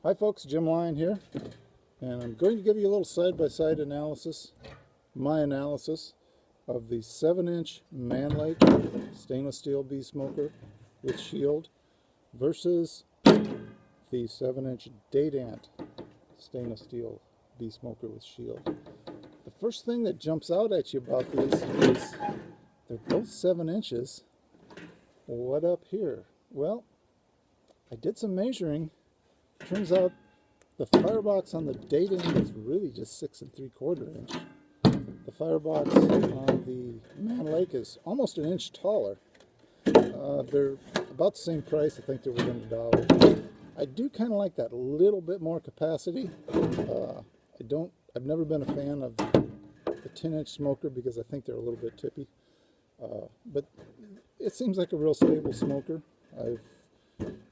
Hi folks, Jim Lyon here, and I'm going to give you a little side-by-side analysis, my analysis of the 7-inch Mann stainless steel bee smoker with shield versus the 7-inch Dadant stainless steel bee smoker with shield. The first thing that jumps out at you about these is they're both 7 inches. What up here? Well, I did some measuring. Turns out the firebox on the Dadant is really just 6 3/4 inch. The firebox on the Mann Lake is almost an inch taller. They're about the same price. I think they're within $1. I do kind of like that little bit more capacity. I've never been a fan of the 10-inch smoker because I think they're a little bit tippy. But it seems like a real stable smoker.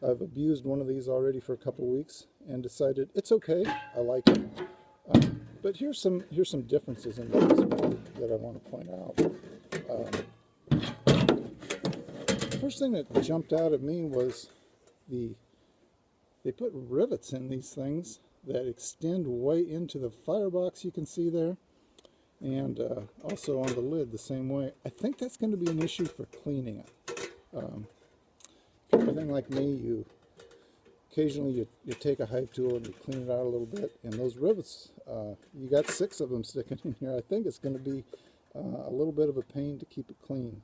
I've abused one of these already for a couple weeks and decided it's okay. I like it. But here's some differences in this that I want to point out. The first thing that jumped out at me was they put rivets in these things that extend way into the firebox, you can see there, and also on the lid the same way. I think that's going to be an issue for cleaning it. If you're anything like me, occasionally you take a hive tool and you clean it out a little bit, and those rivets, you got 6 of them sticking in here. I think it's going to be a little bit of a pain to keep it clean.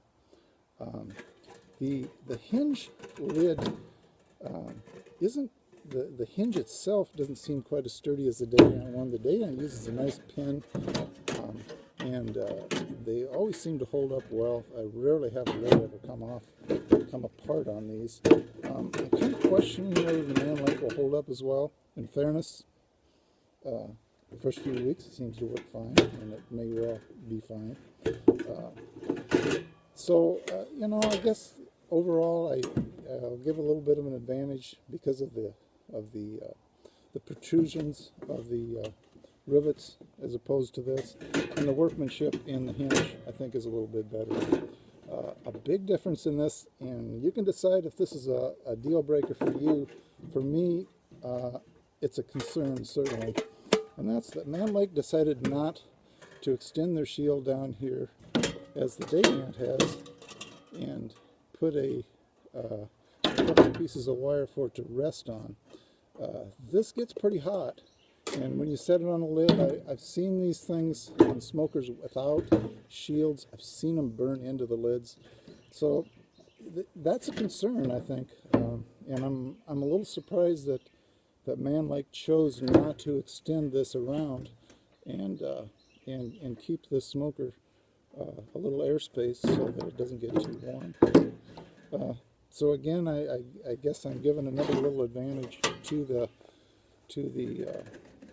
The hinge lid isn't, the hinge itself doesn't seem quite as sturdy as the Dadant one. The Dadant uses a nice pin, and they always seem to hold up well. I rarely have a lid ever come apart on these. I'm kind of questioning whether the Mann Lake will hold up as well. In fairness, the first few weeks it seems to work fine, and it may well be fine. You know, I guess overall I'll give a little bit of an advantage because of the protrusions of the rivets as opposed to this, and the workmanship in the hinge I think is a little bit better. A big difference in this, and you can decide if this is a deal breaker for you. For me, it's a concern certainly, and that's that Mann Lake decided not to extend their shield down here as the Dadant has, and put a couple pieces of wire for it to rest on. This gets pretty hot, and when you set it on a lid, I've seen these things on smokers without shields. I've seen them burn into the lids, so that's a concern, I think. And I'm a little surprised that Mann Lake chose not to extend this around and keep this smoker a little airspace so that it doesn't get too warm. So again, I guess I'm giving another little advantage to the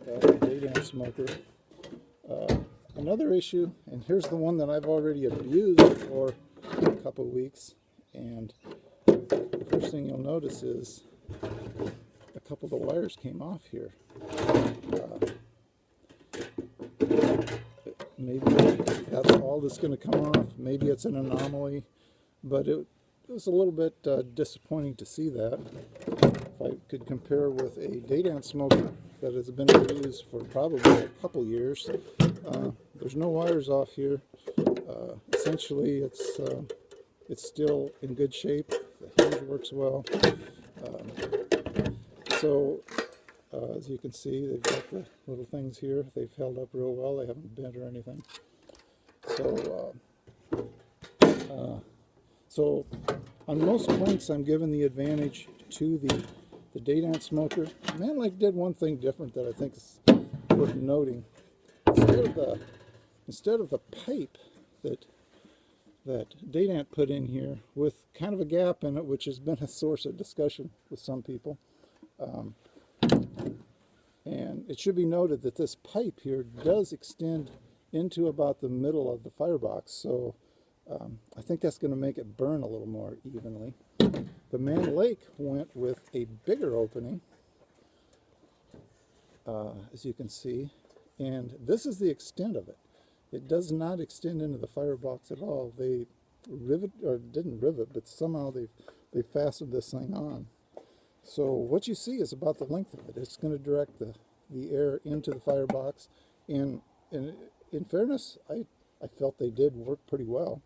Dadant smoker. Another issue, and here's the one that I've already abused for a couple weeks, and the first thing you'll notice is a couple of the wires came off here. Maybe that's all that's going to come off. Maybe it's an anomaly, but it was a little bit disappointing to see that. If I could compare with a Dadant smoker that has been used for probably a couple years, there's no wires off here. Essentially, it's still in good shape. The hinge works well. As you can see, they've got the little things here. They've held up real well. They haven't bent or anything. So on most points, I'm giving the advantage to the Dadant smoker. Mann Lake did one thing different that I think is worth noting. Instead of the pipe that Dadant put in here with kind of a gap in it, which has been a source of discussion with some people, and it should be noted that this pipe here does extend into about the middle of the firebox, so I think that's going to make it burn a little more evenly. The Mann Lake went with a bigger opening, as you can see, and this is the extent of it. It does not extend into the firebox at all. They didn't rivet, but somehow they fastened this thing on. So what you see is about the length of it. It's going to direct the air into the firebox. And in fairness, I felt they did work pretty well.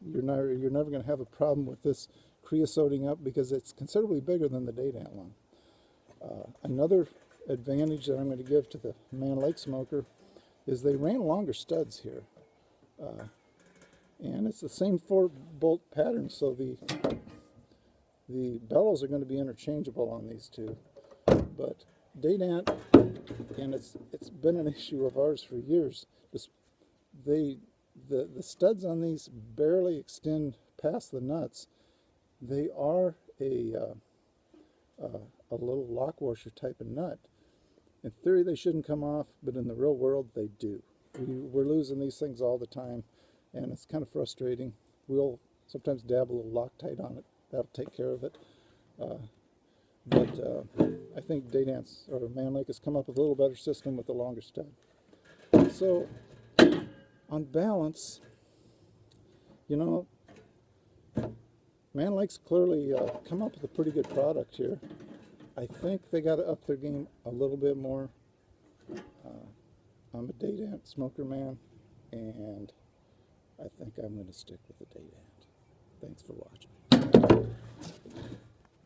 You're never going to have a problem with this creosoting up because it's considerably bigger than the Dadant one. Another advantage that I'm going to give to the Mann Lake Smoker is they ran longer studs here. And it's the same 4-bolt pattern, so the bellows are going to be interchangeable on these two. But Dadant, and it's been an issue of ours for years, the studs on these barely extend past the nuts. They are a little lock washer type of nut. In theory they shouldn't come off, but in the real world they do. We're losing these things all the time, and it's kind of frustrating. We'll sometimes dab a little Loctite on it. That'll take care of it. But I think Dadant's, or Mann Lake, has come up with a little better system with the longer stud. So on balance, you know, Mann Lake's clearly come up with a pretty good product here. I think they got to up their game a little bit more. I'm a Dadant smoker man, and I think I'm going to stick with the Dadant. Thanks for watching.